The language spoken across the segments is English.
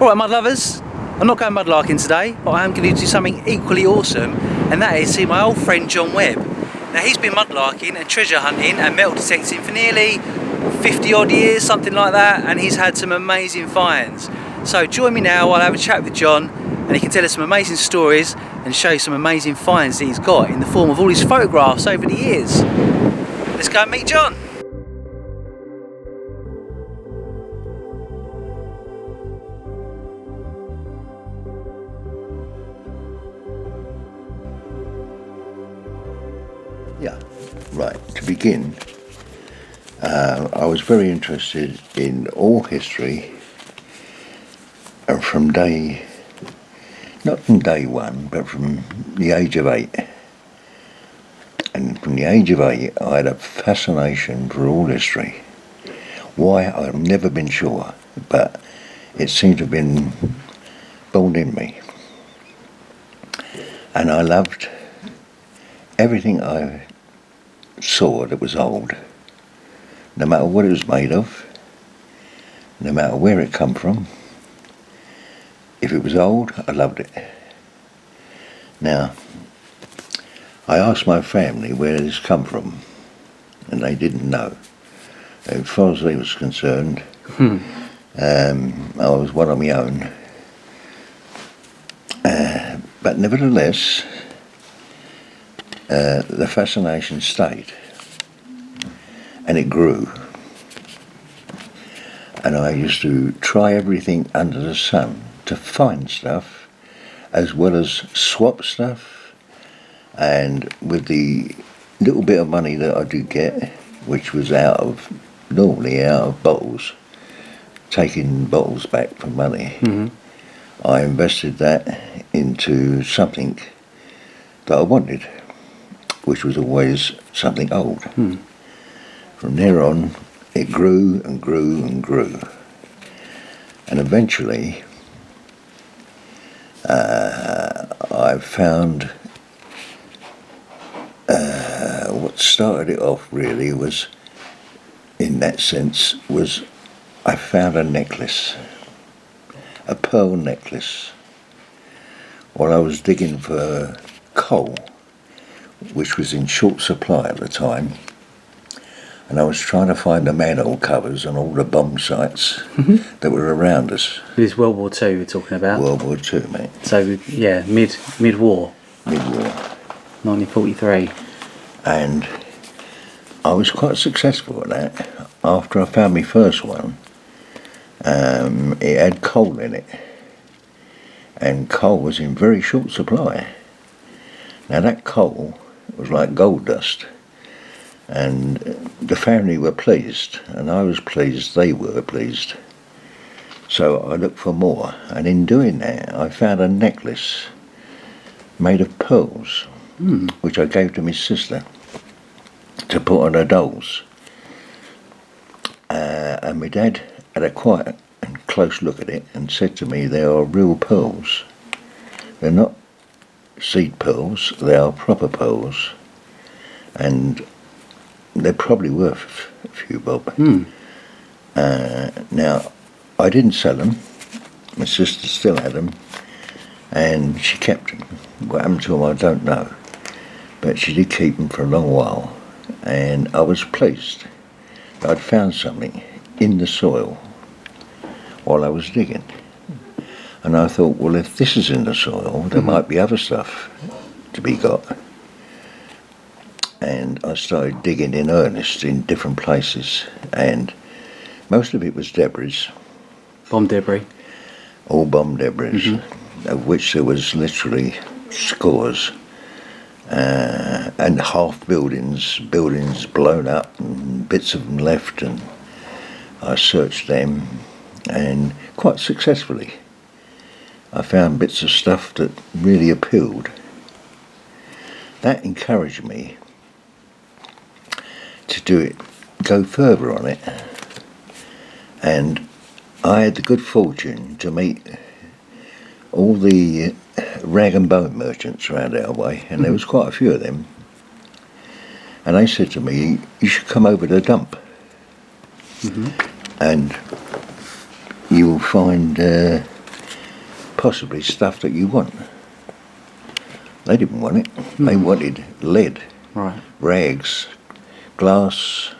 Alright mud lovers, I'm not going mudlarking today, but I am going to do something equally awesome, and that is see my old friend John Webb. Now he's been mudlarking and treasure hunting and metal detecting for nearly 50 odd years, something like that, and he's had some amazing finds. So join me now while I have a chat with John, and he can tell us some amazing stories and show you some amazing finds that he's got in the form of all his photographs over the years. Let's go and meet John. Yeah, right. To begin, I was very interested in all history, and from not from day one, but from the age of 8. And from the age of 8, I had a fascination for all history. Why, I've never been sure, but it seemed to have been born in me. And I loved everything I saw that was old, no matter what it was made of, no matter where it come from. If it was old, I loved it. Now, I asked my family where this come from, and they didn't know. As far as they was concerned, I was one on my own. But nevertheless, the fascination stayed, and it grew. And I used to try everything under the sun to find stuff, as well as swap stuff. And with the little bit of money that I did get, which was normally out of bottles, taking bottles back for money, I invested that into something that I wanted, which was always something old. From there on, it grew and grew and grew. And eventually, I found what started it off really was, in that sense, was I found a necklace, a pearl necklace, while I was digging for coal, which was in short supply at the time, and I was trying to find the manhole covers on all the bomb sites that were around us. This is World War II we're talking about. World War II, mate. So yeah, mid-war. Mid-war. 1943. And I was quite successful at that. After I found my first one, it had coal in it, and coal was in very short supply. Now that coal was like gold dust, and the family were pleased, and I was pleased, they were pleased. So I looked for more, and in doing that I found a necklace made of pearls, which I gave to my sister to put on her dolls. And my dad had a quite close look at it and said to me, they are real pearls. They're not seed pearls, they are proper pearls, and they're probably worth a few bob. Now, I didn't sell them. My sister still had them, and she kept them. What happened to them, I don't know, but she did keep them for a long while, and I was pleased. I'd found something in the soil while I was digging, and I thought, well, if this is in the soil, there might be other stuff to be got. And I started digging in earnest in different places, and most of it was debris. Bomb debris. All bomb debris, of which there was literally scores. And half buildings blown up, and bits of them left, and I searched them, and quite successfully. I found bits of stuff that really appealed. That encouraged me to go further on it, and I had the good fortune to meet all the rag and bone merchants around our way, and there was quite a few of them, and they said to me, you should come over to the dump, and you will find possibly stuff that you want. They didn't want it. They wanted lead, Right. rags, glass,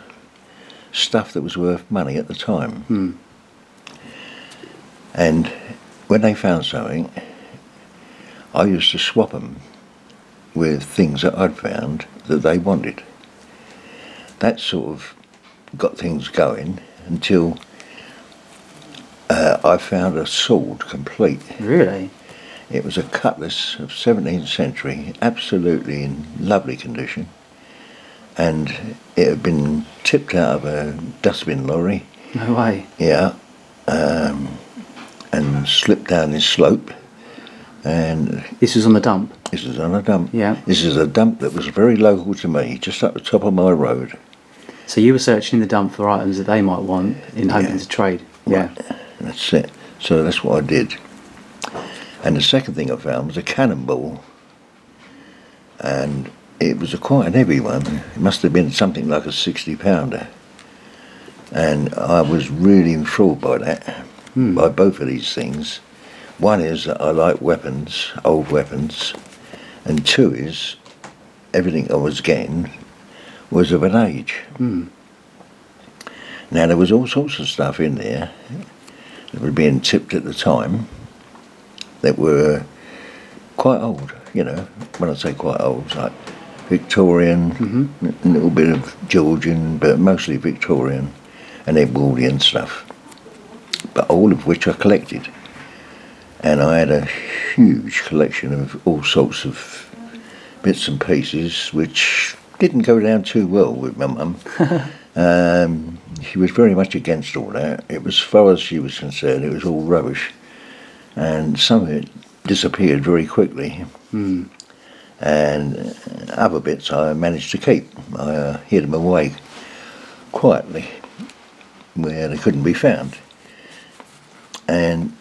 stuff that was worth money at the time. And when they found something, I used to swap them with things that I'd found that they wanted. That sort of got things going until I found a sword complete. Really? It was a cutlass of 17th century, absolutely in lovely condition, and it had been tipped out of a dustbin lorry. No way. Yeah, and slipped down this slope. And This was on the dump? this is on a dump. Yeah. This is a dump that was very local to me, just up the top of my road. So you were searching the dump for items that they might want in hoping to trade? Yeah. Right. That's it. So that's what I did. And the second thing I found was a cannonball. And it was quite an heavy one. It must have been something like a 60-pounder. And I was really enthralled by that, by both of these things. One is that I like weapons, old weapons, and two is everything I was getting was of an age. Now there was all sorts of stuff in there that was being tipped at the time that were quite old, you know. When I say quite old, like Victorian, a little bit of Georgian, but mostly Victorian and Edwardian stuff, but all of which I collected. And I had a huge collection of all sorts of bits and pieces, which didn't go down too well with my mum. She was very much against all that. It was, as far as she was concerned, it was all rubbish. And some of it disappeared very quickly. And other bits I managed to keep. I hid them away quietly where they couldn't be found. And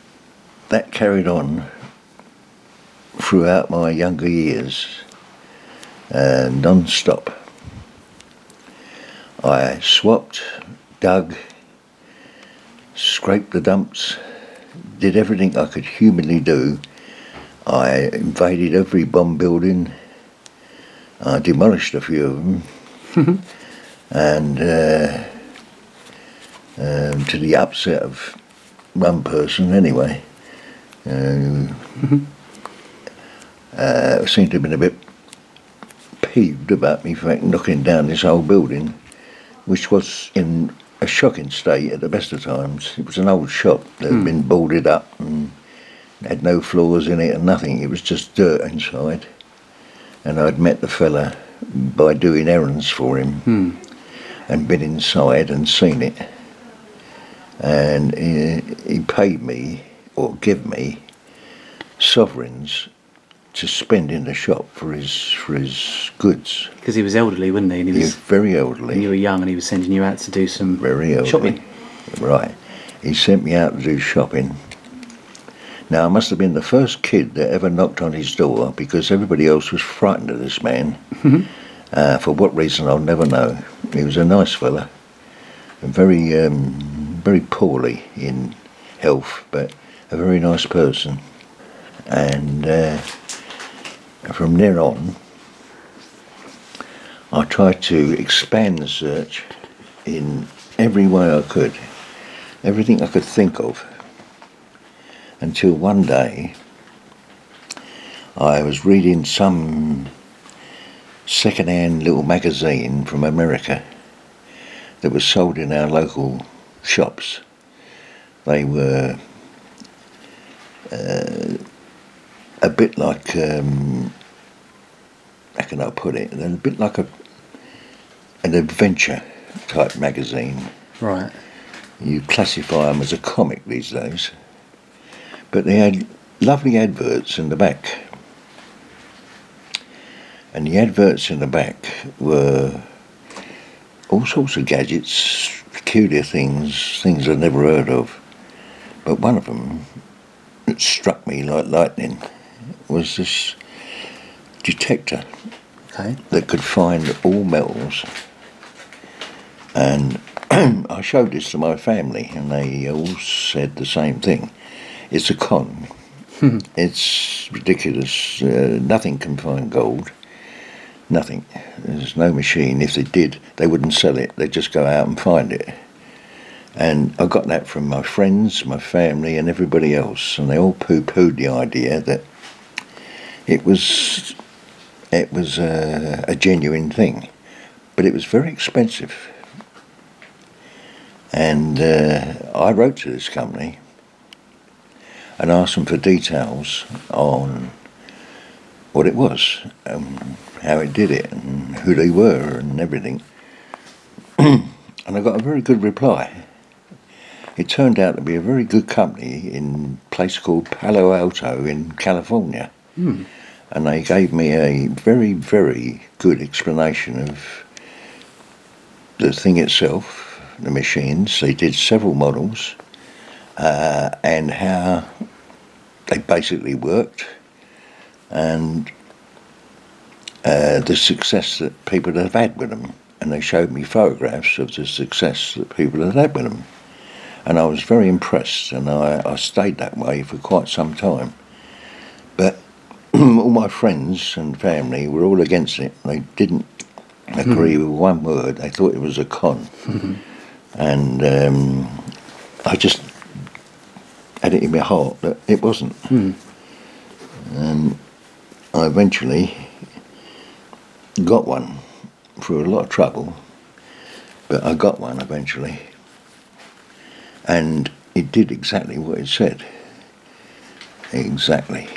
that carried on throughout my younger years, non-stop. I swapped, dug, scraped the dumps, did everything I could humanly do. I invaded every bomb building. I demolished a few of them, and to the upset of one person anyway. Seemed to have been a bit peeved about me for knocking down this old building, which was in a shocking state at the best of times. It was an old shop that had been boarded up and had no floors in it and nothing. It was just dirt inside. And I'd met the fella by doing errands for him and been inside and seen it. And he paid me, or give me, sovereigns to spend in the shop for his goods. Because he was elderly, wasn't he? And He was very elderly. and you were young, and he was sending you out to do some Very elderly. shopping. Right. He sent me out to do shopping. Now, I must have been the first kid that ever knocked on his door, because everybody else was frightened of this man. For what reason, I'll never know. He was a nice fella, and very poorly in health, but a very nice person. And from there on, I tried to expand the search in every way I could, everything I could think of, until one day I was reading some second-hand little magazine from America that was sold in our local shops. They were a bit like, how can I put it, a bit like an adventure type magazine. Right. You classify them as a comic these days. But they had lovely adverts in the back. And the adverts in the back were all sorts of gadgets, peculiar things I'd never heard of. But one of them that struck me like lightning was this detector that could find all metals. And I showed this to my family, and they all said the same thing. It's a con. It's ridiculous. Nothing can find gold. Nothing. There's no machine. If they did, they wouldn't sell it. They'd just go out and find it. And I got that from my friends, my family, and everybody else. And they all poo-pooed the idea that it was a genuine thing. But it was very expensive. And I wrote to this company and asked them for details on what it was, how it did it, and who they were, and everything. And I got a very good reply. It turned out to be a very good company in a place called Palo Alto in California. And they gave me a very, very good explanation of the thing itself, the machines. They did several models, and how they basically worked, and the success that people have had with them. And they showed me photographs of the success that people had had with them. And I was very impressed, and I stayed that way for quite some time. But all my friends and family were all against it. They didn't agree with one word. They thought it was a con. And I just had it in my heart that it wasn't. And I eventually got one through a lot of trouble, but I got one eventually. And it did exactly what it said. Exactly.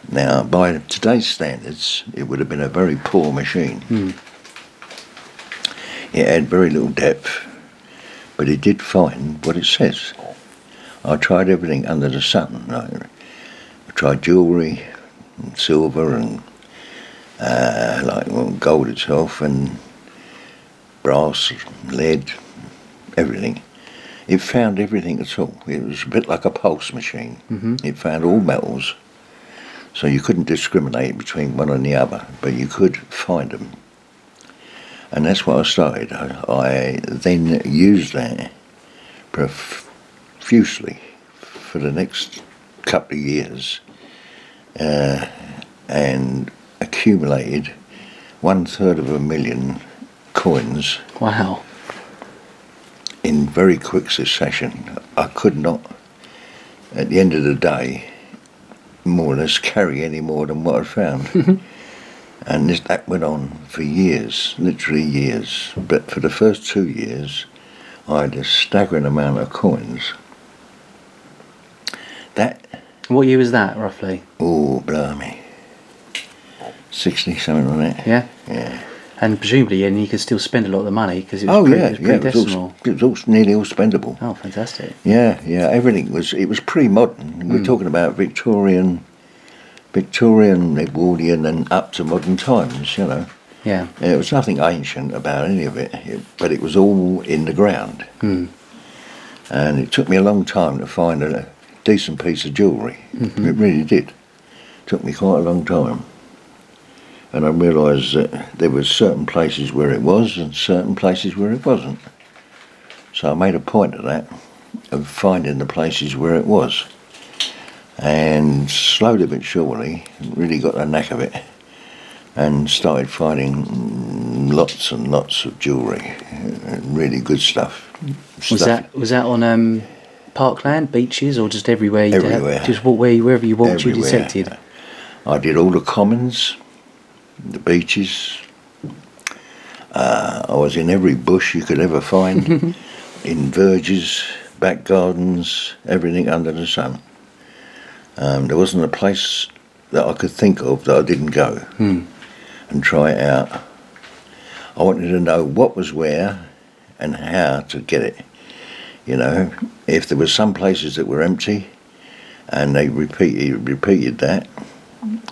Now, by today's standards, it would have been a very poor machine. It had very little depth, but it did find what it says. I tried everything under the sun. I tried jewellery, and silver, and gold itself, and brass, lead, everything. It found everything at all. It was a bit like a pulse machine. It found all metals, so you couldn't discriminate between one and the other, but you could find them. And that's what I started. I then used that profusely for the next couple of years, and accumulated 1/3 of a million coins. Wow. In very quick succession. I could not, at the end of the day, more or less carry any more than what I found. And that went on for years, literally years. But for the first 2 years, I had a staggering amount of coins. What year was that, roughly? Oh, blimey. 60, something like that. Yeah? Yeah. And presumably, and you could still spend a lot of the money because it was pre-decimal. It was nearly all spendable. Oh, fantastic! Yeah, everything was. It was pre-modern. We're talking about Victorian, Edwardian, and up to modern times. Yeah. There was nothing ancient about any of it, but it was all in the ground. And it took me a long time to find a decent piece of jewellery. It really did. It took me quite a long time. And I realised that there were certain places where it was and certain places where it wasn't. So I made a point of that, of finding the places where it was. And slowly but surely, really got the knack of it, and started finding lots and lots of jewellery, really good stuff. Was that on parkland, beaches, or just everywhere? Everywhere. Just wherever you walked, you dissected? I did all the commons, the beaches. I was in every bush you could ever find, in verges, back gardens, everything under the sun. There wasn't a place that I could think of that I didn't go and try it out. I wanted to know what was where and how to get it. If there were some places that were empty and they repeated that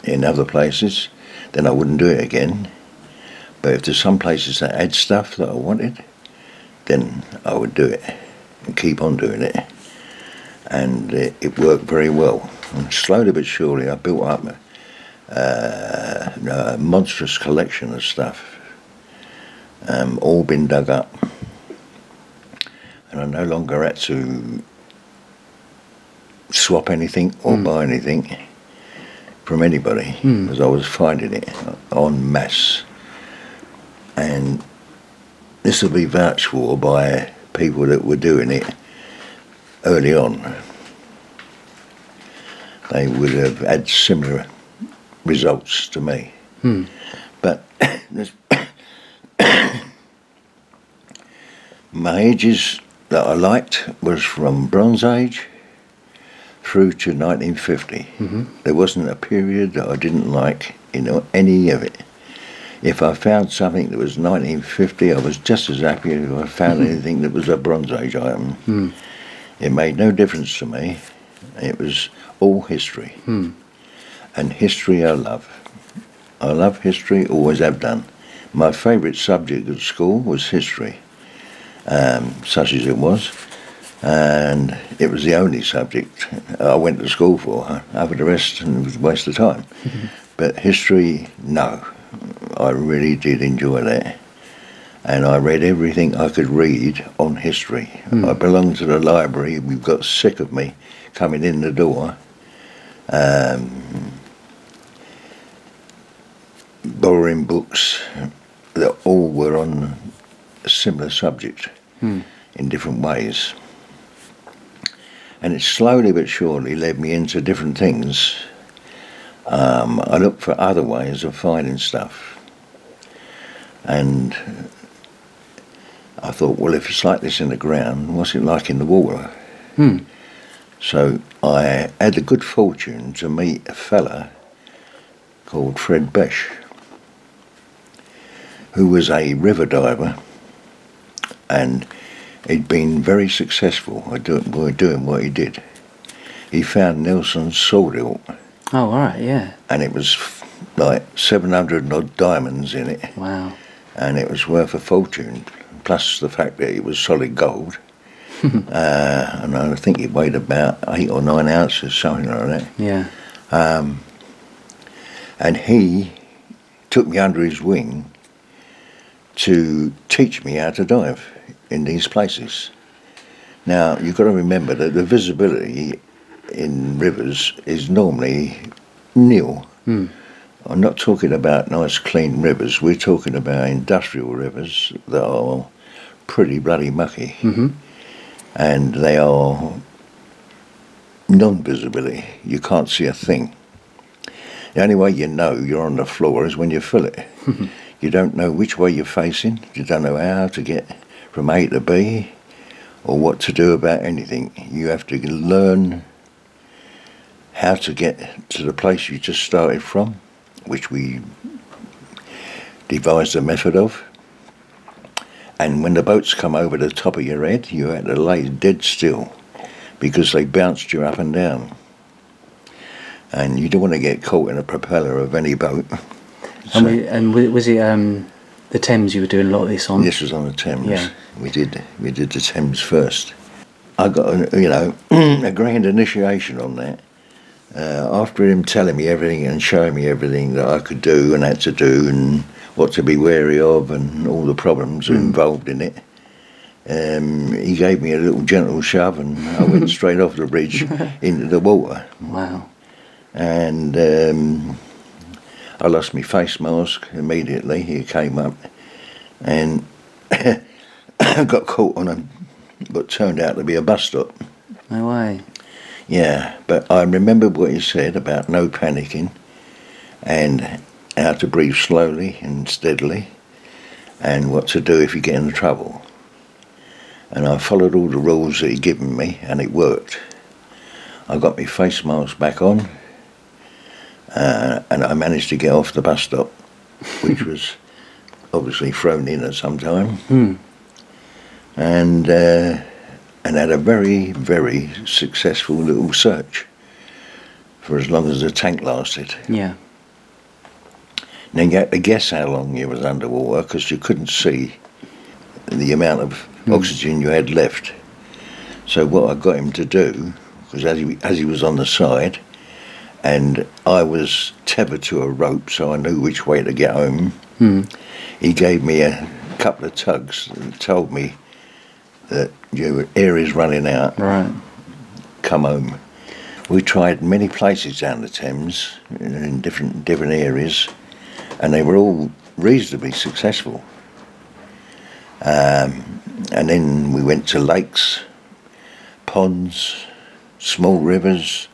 in other places, then I wouldn't do it again. But if there's some places that had stuff that I wanted, then I would do it and keep on doing it. And it worked very well. And slowly but surely I built up a monstrous collection of stuff, all been dug up. And I no longer had to swap anything or buy anything. from anybody, because I was finding it en masse. And this will be vouched for by people that were doing it early on. They would have had similar results to me. But my ages that I liked was from Bronze Age through to 1950. There wasn't a period that I didn't like in any of it. If I found something that was 1950, I was just as happy as if I found anything that was a Bronze Age item. It made no difference to me. It was all history. And history I love. I love history, always have done. My favourite subject at school was history, such as it was. And it was the only subject I went to school for. Over the rest, it was a waste of time. But history, no. I really did enjoy that. And I read everything I could read on history. I belonged to the library. We got sick of me coming in the door, borrowing books that all were on a similar subject in different ways. And it slowly but surely led me into different things. I looked for other ways of finding stuff. And I thought, well, if it's like this in the ground, what's it like in the water? So I had the good fortune to meet a fella called Fred Besh, who was a river diver, and he'd been very successful by doing what he did. He found Nelson's sword hilt. Oh, all right, yeah. And it was like 700 odd diamonds in it. Wow. And it was worth a fortune, plus the fact that it was solid gold. And I think it weighed about 8 or 9 ounces, something like that. Yeah. And he took me under his wing to teach me how to dive in these places. Now, you've got to remember that the visibility in rivers is normally nil. I'm not talking about nice clean rivers, we're talking about industrial rivers that are pretty bloody mucky. And they are non-visibility. You can't see a thing. The only way you know you're on the floor is when you feel it. You don't know which way you're facing, you don't know how to get from A to B or what to do about anything. You have to learn how to get to the place you just started from, which we devised a method of. And when the boats come over the top of your head, you had to lay dead still because they bounced you up and down. And you don't want to get caught in a propeller of any boat. So, And was it the Thames you were doing a lot of this on? this was on the Thames. Yeah. We did the Thames first. I got a grand initiation on that. After him telling me everything and showing me everything that I could do and had to do and what to be wary of and all the problems involved in it, he gave me a little gentle shove and I went straight off the bridge into the water. Wow. And I lost my face mask immediately. He came up and got caught on what turned out to be a bus stop. No way. Yeah, but I remember what he said about no panicking and how to breathe slowly and steadily and what to do if you get into trouble. And I followed all the rules that he'd given me and it worked. I got my face mask back on and I managed to get off the bus stop, which was obviously thrown in at some time. And had a very, very successful little search for as long as the tank lasted. Yeah. Now you had to guess how long you was underwater because you couldn't see the amount of oxygen you had left. So what I got him to do, because as he was on the side, and I was tethered to a rope so I knew which way to get home, he gave me a couple of tugs and told me that your air is running out. Right. Come home. We tried many places down the Thames in different areas, and they were all reasonably successful. And then we went to lakes, ponds, small rivers,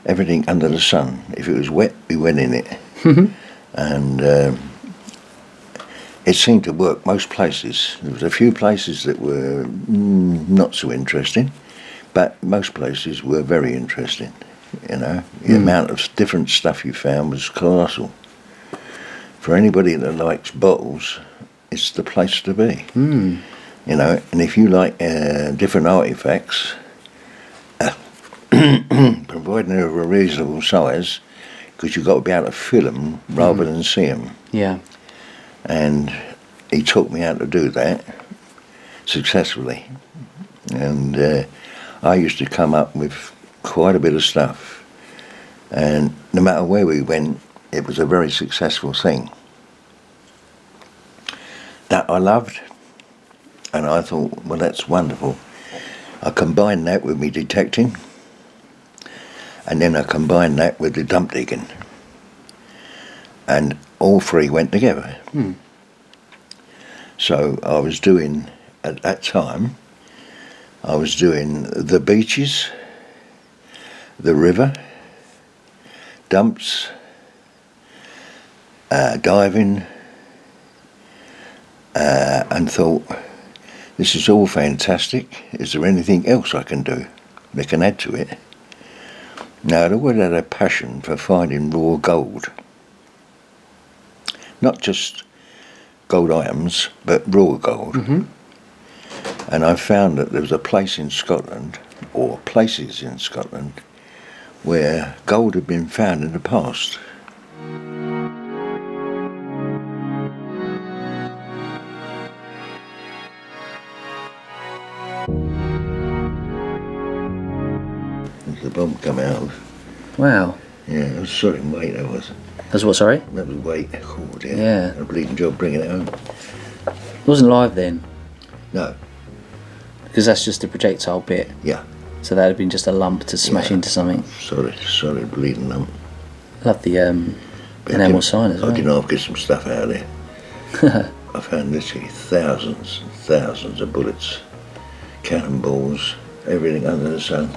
everything under the sun. If it was wet, we went in it. And it seemed to work most places. There was a few places that were not so interesting, but most places were very interesting. You know, the amount of different stuff you found was colossal. For anybody that likes bottles, it's the place to be. You know, and if you like different artifacts, providing they're of a reasonable size, because you've got to be able to feel them rather than see them. Yeah. And he taught me how to do that successfully. And I used to come up with quite a bit of stuff. And no matter where we went, it was a very successful thing. That I loved. And I thought, well, that's wonderful. I combined that with me detecting. And then I combined that with the dump digging. And all three went together. So I was doing, at that time, I was doing the beaches, the river, dumps, diving, and thought, this is all fantastic. Is there anything else I can do that can add to it? Now, I'd always had a passion for finding raw gold. Not just gold items, but raw gold. And I found that there was a place in Scotland, or places in Scotland, where gold had been found in the past. There's the bomb come out of. Wow. Yeah, it was sorry weight that was. That's what, sorry? That was weight. Oh dear. Yeah. A bleeding job bringing it home. It wasn't live then, No. because that's just the projectile bit. Yeah. So that had been just a lump to smash into something. Sorry, bleeding lump. Love the But enamel sign as well. I didn't half get some stuff out of there. I found literally thousands and thousands of bullets, cannonballs, everything under the sun.